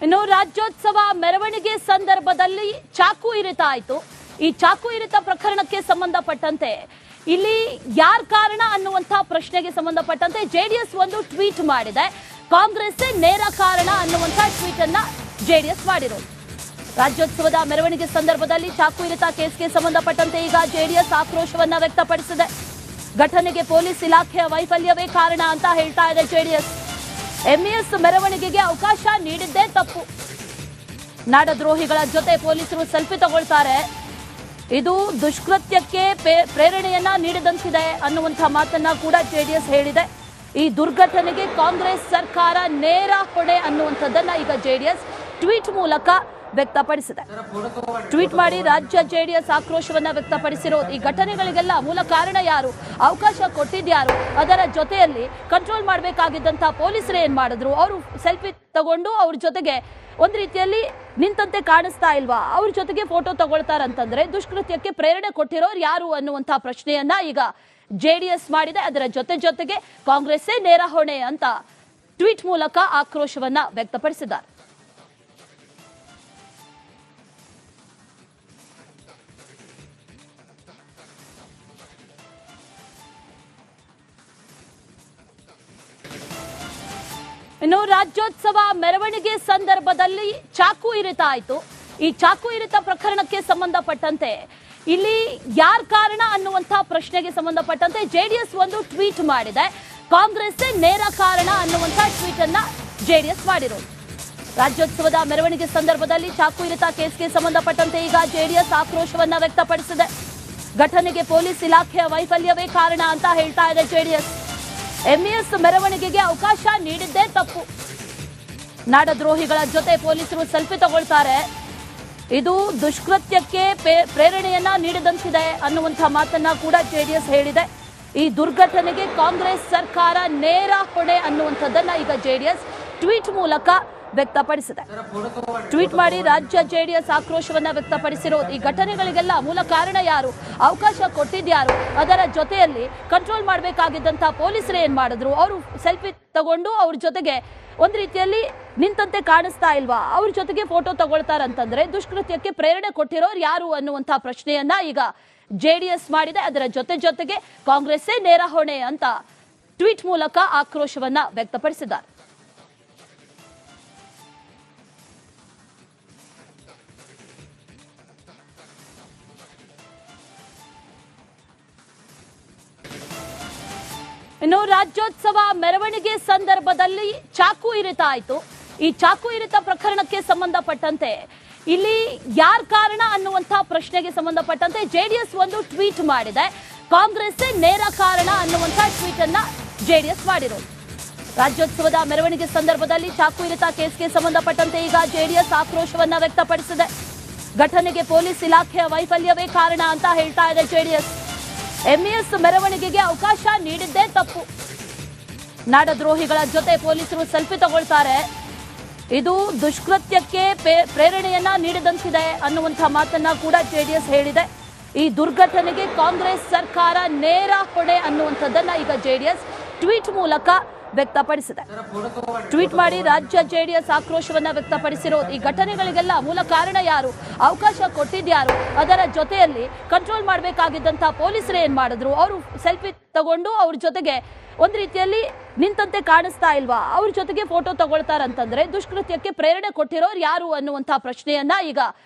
ಇನ್ನು ರಾಜ್ಯೋತ್ಸವ ಮೆರವಣಿಗೆ ಸಂದರ್ಭದಲ್ಲಿ ಚಾಕು ಇರಿತ ಆಯಿತು. ಈ ಚಾಕು ಇರಿತ ಪ್ರಕರಣಕ್ಕೆ ಸಂಬಂಧಪಟ್ಟಂತೆ ಇಲ್ಲಿ ಯಾರ ಕಾರಣ ಅನ್ನುವಂತ ಪ್ರಶ್ನೆಗೆ ಸಂಬಂಧಪಟ್ಟಂತೆ ಜೆಡಿಎಸ್ ಒಂದು ಟ್ವೀಟ್ ಮಾಡಿದೆ. ಕಾಂಗ್ರೆಸ್ ನೇರ ಕಾರಣ ಅನ್ನುವಂತ ಟ್ವೀಟ್ ಅನ್ನ ಜೆಡಿಎಸ್ ಮಾಡಿರೋದು. ರಾಜ್ಯೋತ್ಸವದ ಮೆರವಣಿಗೆ ಸಂದರ್ಭದಲ್ಲಿ ಚಾಕು ಇರಿತ ಕೇಸ್ಗೆ ಸಂಬಂಧಪಟ್ಟಂತೆ ಈಗ ಜೆಡಿಎಸ್ ಆಕ್ರೋಶವನ್ನ ವ್ಯಕ್ತಪಡಿಸಿದೆ. ಘಟನೆಗೆ ಪೊಲೀಸ್ ಇಲಾಖೆಯ ವೈಫಲ್ಯವೇ ಕಾರಣ ಅಂತ ಹೇಳ್ತಾ ಇದೆ ಜೆಡಿಎಸ್. ಎಂಇಎಸ್ ಮೆರವಣಿಗೆಗೆ ಅವಕಾಶ ನೀಡಿದ್ದೇ ತಪ್ಪು. ನಾಡದ್ರೋಹಿಗಳ ಜೊತೆ ಪೊಲೀಸರು ಸೆಲ್ಫಿ ತಗೊಳ್ತಾರೆ, ಇದು ದುಷ್ಕೃತ್ಯಕ್ಕೆ ಪ್ರೇರಣೆಯನ್ನ ನೀಡಿದಂತಿದೆ ಅನ್ನುವಂಥ ಮಾತನ್ನ ಕೂಡ ಜೆಡಿಎಸ್ ಹೇಳಿದೆ. ಈ ದುರ್ಘಟನೆಗೆ ಕಾಂಗ್ರೆಸ್ ಸರ್ಕಾರ ನೇರ ಹೊಣೆ ಅನ್ನುವಂಥದ್ದನ್ನ ಈಗ ಜೆಡಿಎಸ್ ಟ್ವೀಟ್ ಮೂಲಕ ವ್ಯಕ್ತಪಡಿಸಿದೆ. ಟ್ವೀಟ್ ಮಾಡಿ ರಾಜ್ಯ ಜೆಡಿಎಸ್ ಆಕ್ರೋಶವನ್ನ ವ್ಯಕ್ತಪಡಿಸಿರೋದು. ಈ ಘಟನೆಗಳಿಗೆಲ್ಲ ಮೂಲ ಕಾರಣ ಯಾರು, ಅವಕಾಶ ಕೊಟ್ಟಿದ್ಯಾರು, ಅದರ ಜೊತೆಯಲ್ಲಿ ಕಂಟ್ರೋಲ್ ಮಾಡಬೇಕಾಗಿದ್ದಂತ ಪೊಲೀಸರು ಏನ್ ಮಾಡಿದ್ರು, ಅವರು ಸೆಲ್ಫಿ ತಗೊಂಡು ಅವ್ರ ಜೊತೆಗೆ ಒಂದ್ ರೀತಿಯಲ್ಲಿ ನಿಂತಂತೆ ಕಾಣಿಸ್ತಾ ಇಲ್ವಾ, ಅವ್ರ ಜೊತೆಗೆ ಫೋಟೋ ತಗೊಳ್ತಾರಂತಂದ್ರೆ ದುಷ್ಕೃತ್ಯಕ್ಕೆ ಪ್ರೇರಣೆ ಕೊಟ್ಟಿರೋರು ಯಾರು ಅನ್ನುವಂತಹ ಪ್ರಶ್ನೆಯನ್ನ ಈಗ ಜೆಡಿಎಸ್ ಮಾಡಿದೆ. ಅದರ ಜೊತೆಗೆ ಕಾಂಗ್ರೆಸ್ಸೇ ನೇರ ಹೊಣೆ ಅಂತ ಟ್ವೀಟ್ ಮೂಲಕ ಆಕ್ರೋಶವನ್ನ ವ್ಯಕ್ತಪಡಿಸಿದ್ದಾರೆ. ಇನ್ನು ರಾಜ್ಯೋತ್ಸವ ಮೆರವಣಿಗೆ ಸಂದರ್ಭದಲ್ಲಿ ಚಾಕು ಇರಿತ ಆಯಿತು. ಈ ಚಾಕು ಇರಿತ ಪ್ರಕರಣಕ್ಕೆ ಸಂಬಂಧಪಟ್ಟಂತೆ ಇಲ್ಲಿ ಯಾರ ಕಾರಣ ಅನ್ನುವಂತಹ ಪ್ರಶ್ನೆಗೆ ಸಂಬಂಧಪಟ್ಟಂತೆ ಜೆಡಿಎಸ್ ಒಂದು ಟ್ವೀಟ್ ಮಾಡಿದೆ. ಕಾಂಗ್ರೆಸ್ ನೇರ ಕಾರಣ ಅನ್ನುವಂಥ ಟ್ವೀಟ್ ಅನ್ನ ಜೆಡಿಎಸ್ ಮಾಡಿರೋದು. ರಾಜ್ಯೋತ್ಸವದ ಮೆರವಣಿಗೆ ಸಂದರ್ಭದಲ್ಲಿ ಚಾಕು ಇರಿತ ಕೇಸ್ಗೆ ಸಂಬಂಧಪಟ್ಟಂತೆ ಈಗ ಜೆಡಿಎಸ್ ಆಕ್ರೋಶವನ್ನ ವ್ಯಕ್ತಪಡಿಸಿದೆ. ಘಟನೆಗೆ ಪೊಲೀಸ್ ಇಲಾಖೆಯ ವೈಫಲ್ಯವೇ ಕಾರಣ ಅಂತ ಹೇಳ್ತಾ ಇದೆ ಜೆಡಿಎಸ್. ಎಂಇಎಸ್ ಮೆರವಣಿಗೆಗೆ ಅವಕಾಶ ನೀಡಿದ್ದೇ ತಪ್ಪು. ನಾಡದ್ರೋಹಿಗಳ ಜೊತೆ ಪೊಲೀಸರು ಸೆಲ್ಫಿ ತಗೊಳ್ತಾರೆ, ಇದು ದುಷ್ಕೃತ್ಯಕ್ಕೆ ಪ್ರೇರಣೆಯನ್ನ ನೀಡಿದಂತಿದೆ ಅನ್ನುವಂಥ ಮಾತನ್ನ ಕೂಡ ಜೆಡಿಎಸ್ ಹೇಳಿದೆ. ಈ ದುರ್ಘಟನೆಗೆ ಕಾಂಗ್ರೆಸ್ ಸರ್ಕಾರ ನೇರ ಹೊಣೆ ಅನ್ನುವಂಥದ್ದನ್ನ ಈಗ ಜೆಡಿಎಸ್ ಟ್ವೀಟ್ ಮೂಲಕ ವ್ಯಕ್ತಪಡಿಸಿದೆ. ಟ್ವೀಟ್ ಮಾಡಿ ರಾಜ್ಯ ಜೆಡಿಎಸ್ ಆಕ್ರೋಶವನ್ನ ವ್ಯಕ್ತಪಡಿಸಿರೋದು. ಈ ಘಟನೆಗಳಿಗೆಲ್ಲ ಮೂಲ ಕಾರಣ ಯಾರು, ಅವಕಾಶ ಕೊಟ್ಟಿದ್ಯಾರು, ಅದರ ಜೊತೆಯಲ್ಲಿ ಕಂಟ್ರೋಲ್ ಮಾಡಬೇಕಾಗಿದ್ದಂತ ಪೊಲೀಸರು ಏನ್ ಮಾಡಿದ್ರು, ಅವರು ಸೆಲ್ಫಿ ತಗೊಂಡು ಅವ್ರ ಜೊತೆಗೆ ಒಂದ್ ರೀತಿಯಲ್ಲಿ ನಿಂತಂತೆ ಕಾಣಿಸ್ತಾ ಇಲ್ವಾ, ಅವ್ರ ಜೊತೆಗೆ ಫೋಟೋ ತಗೊಳ್ತಾರಂತಂದ್ರೆ ದುಷ್ಕೃತ್ಯಕ್ಕೆ ಪ್ರೇರಣೆ ಕೊಟ್ಟಿರೋರು ಯಾರು ಅನ್ನುವಂತಹ ಪ್ರಶ್ನೆಯನ್ನ ಈಗ ಜೆಡಿಎಸ್ ಮಾಡಿದೆ. ಅದರ ಜೊತೆಗೆ ಕಾಂಗ್ರೆಸ್ಸೇ ನೇರ ಹೊಣೆ ಅಂತ ಟ್ವೀಟ್ ಮೂಲಕ ಆಕ್ರೋಶವನ್ನ ವ್ಯಕ್ತಪಡಿಸಿದ್ದಾರೆ. ಇನ್ನು ರಾಜ್ಯೋತ್ಸವ ಮೆರವಣಿಗೆ ಸಂದರ್ಭದಲ್ಲಿ ಚಾಕು ಇರಿತ ಆಯಿತು. ಈ ಚಾಕು ಇರಿತ ಪ್ರಕರಣಕ್ಕೆ ಸಂಬಂಧಪಟ್ಟಂತೆ ಇಲ್ಲಿ ಯಾರ ಕಾರಣ ಅನ್ನುವಂತಹ ಪ್ರಶ್ನೆಗೆ ಸಂಬಂಧಪಟ್ಟಂತೆ ಜೆಡಿಎಸ್ ಒಂದು ಟ್ವೀಟ್ ಮಾಡಿದೆ. ಕಾಂಗ್ರೆಸ್ಸೇ ನೇರ ಕಾರಣ ಅನ್ನುವಂಥ ಟ್ವೀಟ್ ಅನ್ನ ಜೆಡಿಎಸ್ ಮಾಡಿರೋದು. ರಾಜ್ಯೋತ್ಸವದ ಮೆರವಣಿಗೆ ಸಂದರ್ಭದಲ್ಲಿ ಚಾಕು ಇರಿತ ಕೇಸ್ಗೆ ಸಂಬಂಧಪಟ್ಟಂತೆ ಈಗ ಜೆಡಿಎಸ್ ಆಕ್ರೋಶವನ್ನ ವ್ಯಕ್ತಪಡಿಸಿದೆ. ಘಟನೆಗೆ ಪೊಲೀಸ್ ಇಲಾಖೆಯ ವೈಫಲ್ಯವೇ ಕಾರಣ ಅಂತ ಹೇಳ್ತಾ ಇದೆ ಜೆಡಿಎಸ್. ಎಂಇಎಸ್ ಮೆರವಣಿಗೆಗೆ ಅವಕಾಶ ನೀಡಿದ್ದೇ ತಪ್ಪು. ನಾಡದ್ರೋಹಿಗಳ ಜೊತೆ ಪೊಲೀಸರು ಸೆಲ್ಫಿ ತಗೊಳ್ತಾರೆ, ಇದು ದುಷ್ಕೃತ್ಯಕ್ಕೆ ಪ್ರೇರಣೆಯನ್ನ ನೀಡಿದಂತಿದೆ ಅನ್ನುವಂಥ ಮಾತನ್ನ ಕೂಡ ಜೆಡಿಎಸ್ ಹೇಳಿದೆ. ಈ ದುರ್ಘಟನೆಗೆ ಕಾಂಗ್ರೆಸ್ ಸರ್ಕಾರ ನೇರ ಹೊಣೆ ಅನ್ನುವಂಥದ್ದನ್ನ ಈಗ ಜೆಡಿಎಸ್ ಟ್ವೀಟ್ ಮೂಲಕ ವ್ಯಕ್ತಪಡಿಸಿದೆ. ಟ್ವೀಟ್ ಮಾಡಿ ರಾಜ್ಯ ಜೆಡಿಎಸ್ ಆಕ್ರೋಶವನ್ನ ವ್ಯಕ್ತಪಡಿಸಿರೋದು. ಈ ಘಟನೆಗಳಿಗೆಲ್ಲ ಮೂಲ ಕಾರಣ ಯಾರು, ಅವಕಾಶ ಕೊಟ್ಟಿದ್ಯಾರು, ಅದರ ಜೊತೆಯಲ್ಲಿ ಕಂಟ್ರೋಲ್ ಮಾಡಬೇಕಾಗಿದ್ದಂತ ಪೊಲೀಸರು ಏನ್ ಮಾಡಿದ್ರು, ಅವರು ಸೆಲ್ಫಿ ತಗೊಂಡು ಅವ್ರ ಜೊತೆಗೆ ಒಂದ್ ರೀತಿಯಲ್ಲಿ ನಿಂತಂತೆ ಕಾಣಿಸ್ತಾ ಇಲ್ವಾ, ಅವ್ರ ಜೊತೆಗೆ ಫೋಟೋ ತಗೊಳ್ತಾರಂತಂದ್ರೆ ದುಷ್ಕೃತ್ಯಕ್ಕೆ ಪ್ರೇರಣೆ ಕೊಟ್ಟಿರೋರು ಯಾರು ಅನ್ನುವಂತಹ ಪ್ರಶ್ನೆಯನ್ನ ಈಗ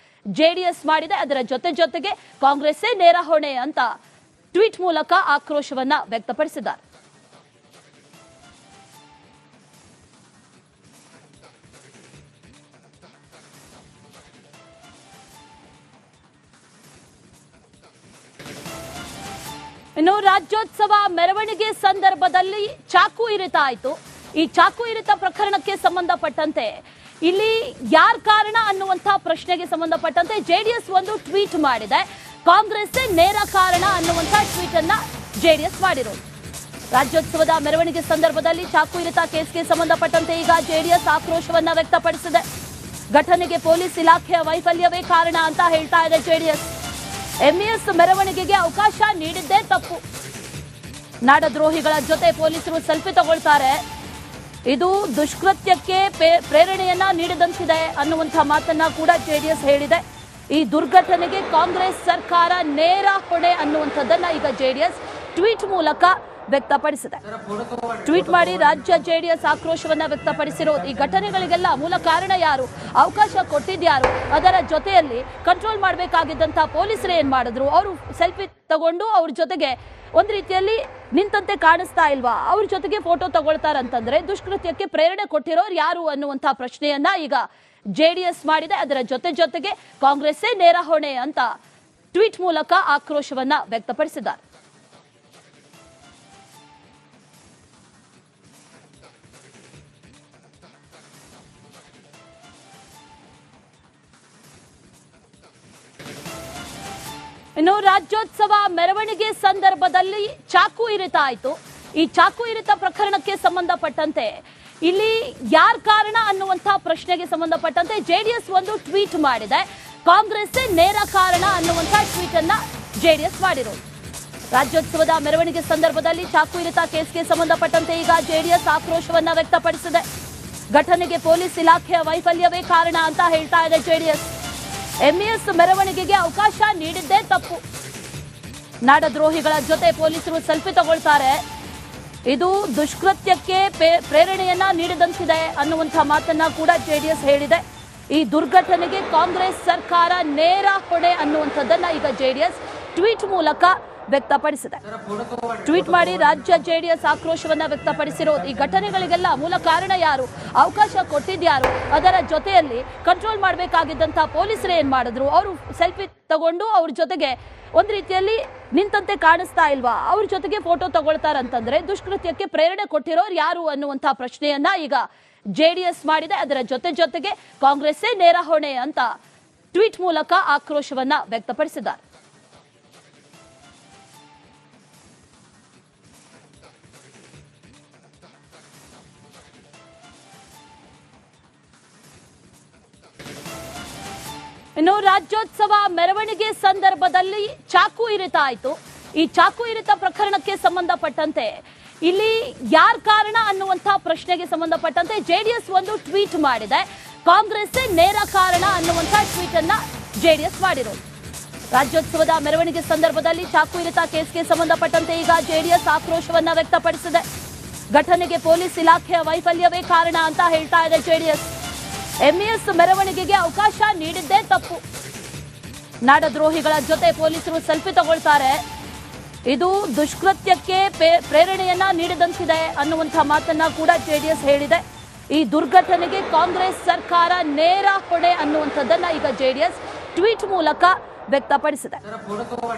ಜೆಡಿಎಸ್ ಮಾಡಿದೆ. ಅದರ ಜೊತೆಗೆ ಕಾಂಗ್ರೆಸ್ಸೇ ನೇರ ಹೊಣೆ ಅಂತ ಟ್ವೀಟ್ ಮೂಲಕ ಆಕ್ರೋಶವನ್ನ ವ್ಯಕ್ತಪಡಿಸಿದ್ದಾರೆ. ಇನ್ನು ರಾಜ್ಯೋತ್ಸವ ಮೆರವಣಿಗೆ ಸಂದರ್ಭದಲ್ಲಿ ಚಾಕು ಇರಿತ ಆಯಿತು. ಈ ಚಾಕು ಇರಿತ ಪ್ರಕರಣಕ್ಕೆ ಸಂಬಂಧಪಟ್ಟಂತೆ ಇಲ್ಲಿ ಯಾರ ಕಾರಣ ಅನ್ನುವಂತಹ ಪ್ರಶ್ನೆಗೆ ಸಂಬಂಧಪಟ್ಟಂತೆ ಜೆಡಿಎಸ್ ಒಂದು ಟ್ವೀಟ್ ಮಾಡಿದೆ. ಕಾಂಗ್ರೆಸ್ಸೇ ನೇರ ಕಾರಣ ಅನ್ನುವಂಥ ಟ್ವೀಟ್ ಅನ್ನ ಜೆಡಿಎಸ್ ಮಾಡಿರೋದು. ರಾಜ್ಯೋತ್ಸವದ ಮೆರವಣಿಗೆ ಸಂದರ್ಭದಲ್ಲಿ ಚಾಕು ಇರಿತ ಕೇಸ್ಗೆ ಸಂಬಂಧಪಟ್ಟಂತೆ ಈಗ ಜೆಡಿಎಸ್ ಆಕ್ರೋಶವನ್ನ ವ್ಯಕ್ತಪಡಿಸಿದೆ. ಘಟನೆಗೆ ಪೊಲೀಸ್ ಇಲಾಖೆಯ ವೈಫಲ್ಯವೇ ಕಾರಣ ಅಂತ ಹೇಳ್ತಾ ಇದೆ ಜೆಡಿಎಸ್. ಎಂಇಎಸ್ ಮೆರವಣಿಗೆಗೆ ಅವಕಾಶ ನೀಡಿದ್ದೇ ತಪ್ಪು. ನಾಡದ್ರೋಹಿಗಳ ಜೊತೆ ಪೊಲೀಸರು ಸೆಲ್ಫಿ ತಗೊಳ್ತಾರೆ, ಇದು ದುಷ್ಕೃತ್ಯಕ್ಕೆ ಪ್ರೇರಣೆಯನ್ನ ನೀಡಿದಂತಿದೆ ಅನ್ನುವಂಥ ಮಾತನ್ನ ಕೂಡ ಜೆಡಿಎಸ್ ಹೇಳಿದೆ. ಈ ದುರ್ಘಟನೆಗೆ ಕಾಂಗ್ರೆಸ್ ಸರ್ಕಾರ ನೇರ ಹೊಣೆ ಅನ್ನುವಂಥದ್ದನ್ನ ಈಗ ಜೆಡಿಎಸ್ ಟ್ವೀಟ್ ಮೂಲಕ ವ್ಯಕ್ತಪಡಿಸಿದೆ. ಟ್ವೀಟ್ ಮಾಡಿ ರಾಜ್ಯ ಜೆಡಿಎಸ್ ಆಕ್ರೋಶವನ್ನ ವ್ಯಕ್ತಪಡಿಸಿರೋದು. ಈ ಘಟನೆಗಳಿಗೆಲ್ಲ ಮೂಲ ಕಾರಣ ಯಾರು, ಅವಕಾಶ ಕೊಟ್ಟಿದ್ಯಾರು, ಅದರ ಜೊತೆಯಲ್ಲಿ ಕಂಟ್ರೋಲ್ ಮಾಡಬೇಕಾಗಿದ್ದಂತ ಪೊಲೀಸರು ಏನ್ ಮಾಡಿದ್ರು, ಅವರು ಸೆಲ್ಫಿ ತಗೊಂಡು ಅವ್ರ ಜೊತೆಗೆ ಒಂದ್ ರೀತಿಯಲ್ಲಿ ನಿಂತಂತೆ ಕಾಣಿಸ್ತಾ ಇಲ್ವಾ, ಅವ್ರ ಜೊತೆಗೆ ಫೋಟೋ ತಗೊಳ್ತಾರಂತಂದ್ರೆ ದುಷ್ಕೃತ್ಯಕ್ಕೆ ಪ್ರೇರಣೆ ಕೊಟ್ಟಿರೋರು ಯಾರು ಅನ್ನುವಂತಹ ಪ್ರಶ್ನೆಯನ್ನ ಈಗ ಜೆಡಿಎಸ್ ಮಾಡಿದೆ. ಅದರ ಜೊತೆಗೆ ಕಾಂಗ್ರೆಸ್ಸೇ ನೇರ ಹೊಣೆ ಅಂತ ಟ್ವೀಟ್ ಮೂಲಕ ಆಕ್ರೋಶವನ್ನ ವ್ಯಕ್ತಪಡಿಸಿದ್ದಾರೆ. ಇನ್ನು ರಾಜ್ಯೋತ್ಸವ ಮೆರವಣಿಗೆ ಸಂದರ್ಭದಲ್ಲಿ ಚಾಕು ಇರಿತ ಆಯಿತು. ಈ ಚಾಕು ಇರಿತ ಪ್ರಕರಣಕ್ಕೆ ಸಂಬಂಧಪಟ್ಟಂತೆ ಇಲ್ಲಿ ಯಾರ ಕಾರಣ ಅನ್ನುವಂತಹ ಪ್ರಶ್ನೆಗೆ ಸಂಬಂಧಪಟ್ಟಂತೆ ಜೆಡಿಎಸ್ ಒಂದು ಟ್ವೀಟ್ ಮಾಡಿದೆ. ಕಾಂಗ್ರೆಸ್ಸೇ ನೇರ ಕಾರಣ ಅನ್ನುವಂತಹ ಟ್ವೀಟ್ ಅನ್ನ ಜೆಡಿಎಸ್ ಮಾಡಿರೋದು. ರಾಜ್ಯೋತ್ಸವದ ಮೆರವಣಿಗೆ ಸಂದರ್ಭದಲ್ಲಿ ಚಾಕು ಇರಿತ ಕೇಸ್ಗೆ ಸಂಬಂಧಪಟ್ಟಂತೆ ಈಗ ಜೆಡಿಎಸ್ ಆಕ್ರೋಶವನ್ನ ವ್ಯಕ್ತಪಡಿಸಿದೆ. ಘಟನೆಗೆ ಪೊಲೀಸ್ ಇಲಾಖೆಯ ವೈಫಲ್ಯವೇ ಕಾರಣ ಅಂತ ಹೇಳ್ತಾ ಇದೆ ಜೆಡಿಎಸ್. ಎಂಇಎಸ್ ಮೆರವಣಿಗೆಗೆ ಅವಕಾಶ ನೀಡಿದ್ದೇ ತಪ್ಪು. ನಾಡದ್ರೋಹಿಗಳ ಜೊತೆ ಪೊಲೀಸರು ಸೆಲ್ಫಿ ತಗೊಳ್ತಾರೆ, ಇದು ದುಷ್ಕೃತ್ಯಕ್ಕೆ ಪ್ರೇರಣೆಯನ್ನ ನೀಡಿದಂತಿದೆ ಅನ್ನುವಂಥ ಮಾತನ್ನ ಕೂಡ ಜೆಡಿಎಸ್ ಹೇಳಿದೆ. ಈ ದುರ್ಘಟನೆಗೆ ಕಾಂಗ್ರೆಸ್ ಸರ್ಕಾರ ನೇರ ಹೊಣೆ ಅನ್ನುವಂಥದ್ದನ್ನ ಈಗ ಜೆಡಿಎಸ್ ಟ್ವೀಟ್ ಮೂಲಕ ವ್ಯಕ್ತಪಡಿಸಿದೆ. ಟ್ವೀಟ್ ಮಾಡಿ ರಾಜ್ಯ ಜೆಡಿಎಸ್ ಆಕ್ರೋಶವನ್ನ ವ್ಯಕ್ತಪಡಿಸಿರೋದು. ಈ ಘಟನೆಗಳಿಗೆಲ್ಲ ಮೂಲ ಕಾರಣ ಯಾರು, ಅವಕಾಶ ಕೊಟ್ಟಿದ್ಯಾರು, ಅದರ ಜೊತೆಯಲ್ಲಿ ಕಂಟ್ರೋಲ್ ಮಾಡಬೇಕಾಗಿದ್ದಂತ ಪೊಲೀಸರು ಏನ್ ಮಾಡಿದ್ರು, ಅವರು ಸೆಲ್ಫಿ ತಗೊಂಡು ಅವ್ರ ಜೊತೆಗೆ ಒಂದ್ ರೀತಿಯಲ್ಲಿ ನಿಂತಂತೆ ಕಾಣಿಸ್ತಾ ಇಲ್ವಾ, ಅವ್ರ ಜೊತೆಗೆ ಫೋಟೋ ತಗೊಳ್ತಾರಂತಂದ್ರೆ ದುಷ್ಕೃತ್ಯಕ್ಕೆ ಪ್ರೇರಣೆ ಕೊಟ್ಟಿರೋರು ಯಾರು ಅನ್ನುವಂತಹ ಪ್ರಶ್ನೆಯನ್ನ ಈಗ ಜೆಡಿಎಸ್ ಮಾಡಿದೆ. ಅದರ ಜೊತೆಗೆ ಕಾಂಗ್ರೆಸ್ಸೇ ನೇರ ಹೊಣೆ ಅಂತ ಟ್ವೀಟ್ ಮೂಲಕ ಆಕ್ರೋಶವನ್ನ ವ್ಯಕ್ತಪಡಿಸಿದ್ದಾರೆ. ಇನ್ನು ರಾಜ್ಯೋತ್ಸವ ಮೆರವಣಿಗೆ ಸಂದರ್ಭದಲ್ಲಿ ಚಾಕು ಇರಿತ ಆಯಿತು. ಈ ಚಾಕು ಇರಿತ ಪ್ರಕರಣಕ್ಕೆ ಸಂಬಂಧಪಟ್ಟಂತೆ ಇಲ್ಲಿ ಯಾರ ಕಾರಣ ಅನ್ನುವಂತಹ ಪ್ರಶ್ನೆಗೆ ಸಂಬಂಧಪಟ್ಟಂತೆ ಜೆಡಿಎಸ್ ಒಂದು ಟ್ವೀಟ್ ಮಾಡಿದೆ. ಕಾಂಗ್ರೆಸ್ಸೇ ನೇರ ಕಾರಣ ಅನ್ನುವಂತಹ ಟ್ವೀಟ್ ಅನ್ನ ಜೆಡಿಎಸ್ ಮಾಡಿರೋದು. ರಾಜ್ಯೋತ್ಸವದ ಮೆರವಣಿಗೆ ಸಂದರ್ಭದಲ್ಲಿ ಚಾಕು ಇರಿತ ಕೇಸ್ಗೆ ಸಂಬಂಧಪಟ್ಟಂತೆ ಈಗ ಜೆಡಿಎಸ್ ಆಕ್ರೋಶವನ್ನ ವ್ಯಕ್ತಪಡಿಸಿದೆ. ಘಟನೆಗೆ ಪೊಲೀಸ್ ಇಲಾಖೆಯ ವೈಫಲ್ಯವೇ ಕಾರಣ ಅಂತ ಹೇಳ್ತಾ ಇದೆ ಜೆಡಿಎಸ್. ಎಂಇಎಸ್ ಮೆರವಣಿಗೆಗೆ ಅವಕಾಶ ನೀಡಿದ್ದೇ ತಪ್ಪು. ನಾಡದ್ರೋಹಿಗಳ ಜೊತೆ ಪೊಲೀಸರು ಸೆಲ್ಫಿ ತಗೊಳ್ತಾರೆ, ಇದು ದುಷ್ಕೃತ್ಯಕ್ಕೆ ಪ್ರೇರಣೆಯನ್ನ ನೀಡಿದಂತಿದೆ ಅನ್ನುವಂಥ ಮಾತನ್ನ ಕೂಡ ಜೆಡಿಎಸ್ ಹೇಳಿದೆ. ಈ ದುರ್ಘಟನೆಗೆ ಕಾಂಗ್ರೆಸ್ ಸರ್ಕಾರ ನೇರ ಹೊಣೆ ಅನ್ನುವಂಥದ್ದನ್ನ ಈಗ ಜೆಡಿಎಸ್ ಟ್ವೀಟ್ ಮೂಲಕ ವ್ಯಕ್ತಪಡಿಸಿದೆ.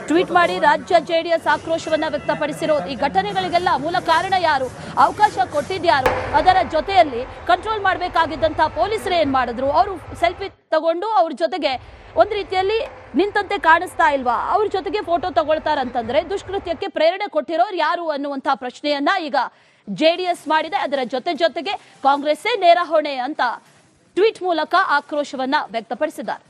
ಟ್ವೀಟ್ ಮಾಡಿ ರಾಜ್ಯ ಜೆಡಿಎಸ್ ಆಕ್ರೋಶವನ್ನ ವ್ಯಕ್ತಪಡಿಸಿರೋದು. ಈ ಘಟನೆಗಳಿಗೆಲ್ಲ ಮೂಲ ಕಾರಣ ಯಾರು, ಅವಕಾಶ ಕೊಟ್ಟಿದ್ಯಾರು, ಅದರ ಜೊತೆಯಲ್ಲಿ ಕಂಟ್ರೋಲ್ ಮಾಡಬೇಕಾಗಿದ್ದಂತ ಪೊಲೀಸರು ಏನ್ ಮಾಡಿದ್ರು, ಅವರು ಸೆಲ್ಫಿ ತಗೊಂಡು ಅವ್ರ ಜೊತೆಗೆ ಒಂದ್ ರೀತಿಯಲ್ಲಿ ನಿಂತಂತೆ ಕಾಣಿಸ್ತಾ ಇಲ್ವಾ, ಅವ್ರ ಜೊತೆಗೆ ಫೋಟೋ ತಗೊಳ್ತಾರಂತಂದ್ರೆ ದುಷ್ಕೃತ್ಯಕ್ಕೆ ಪ್ರೇರಣೆ ಕೊಟ್ಟಿರೋರು ಯಾರು ಅನ್ನುವಂತಹ ಪ್ರಶ್ನೆಯನ್ನ ಈಗ ಜೆಡಿಎಸ್ ಮಾಡಿದೆ. ಅದರ ಜೊತೆಗೆ ಕಾಂಗ್ರೆಸ್ಸೇ ನೇರ ಹೊಣೆ ಅಂತ ಟ್ವೀಟ್ ಮೂಲಕ ಆಕ್ರೋಶವನ್ನ ವ್ಯಕ್ತಪಡಿಸಿದ್ದಾರೆ.